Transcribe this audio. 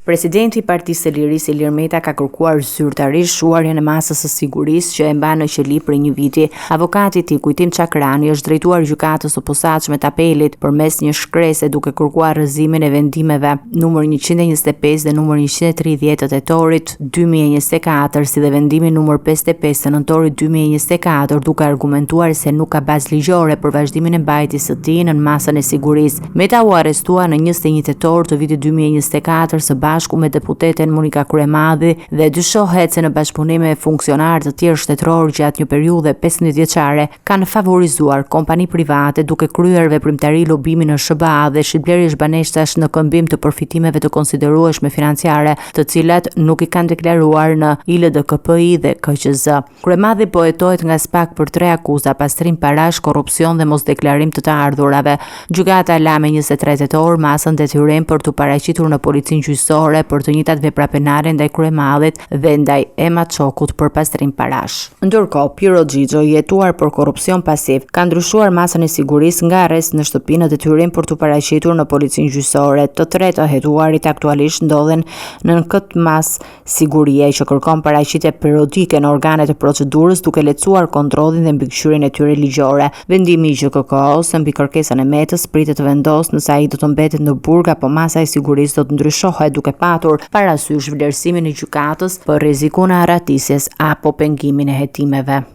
Presidenti i Partisë së Lirisë Ilir Meta ka kërkuar zyrtarisht shuarjen e masës së sigurisë që e mban në qeli për një viti. Avokati i tij Kujtim Çakrani është drejtuar gjykatës së posaçme të apelit përmes një shkrese duke kërkuar rrëzimin e vendimeve numër 125 dhe numër 130 të tetorit 2024 si dhe vendimi numër 55 të nëntorit 2024 duke argumentuar se nuk ka bazë ligjore për vazhdimin e mbajtjes së tij në masën e sigurisë. Meta u arrestua në 21 tetor të vitit 2024 së bashku me deputeten Monika Kryemadhi dhe dyshohet se në bashkëpunim me funksionarë të tjerë shtetëror gjatë një periudhe 15 vjeçare kanë favorizuar kompani private duke kryer veprimtari lobimi në SBA dhe shitblerjesh baneshtash në këmbim të përfitimeve të konsiderueshme financiare, të cilat nuk i kanë deklaruar në ILDKPI dhe KQZ. Kryemadhi po hetohet nga SPAK për 3 akuza: pastrim parash, korrupsion dhe mosdeklarim të ardhurave. Gjykata la me 23 tetor masën detyrim për të paraqitur në policinë gjyqësore për të njëjtat vepra penale ndaj Kryemadhit dhe ndaj Ema Çokut për pastrim parash. Ndërkohë, Piro Xhixho, i hetuar për korrupsion pasiv, ka ndryshuar masën e sigurisë nga arrest në shtëpi në detyrim për të paraqitur në policinë gjyqësore. Të tretë hetuarit aktualisht ndodhen në këtë masë sigurie që kërkon paraqitje periodike në organet e procedurës duke lehtësuar kontrollin dhe mbikëqyrjen e tyre ligjore. Vendimi i GKK-s mbi kërkesën e Metës pritet të vendosë nëse ai do të mbetet në burg apo masa e sigurisë do të ndryshohet duke patur parasysh vlerësimin e gjykatës për rrezikun e arratisjes apo pengimin e hetimeve.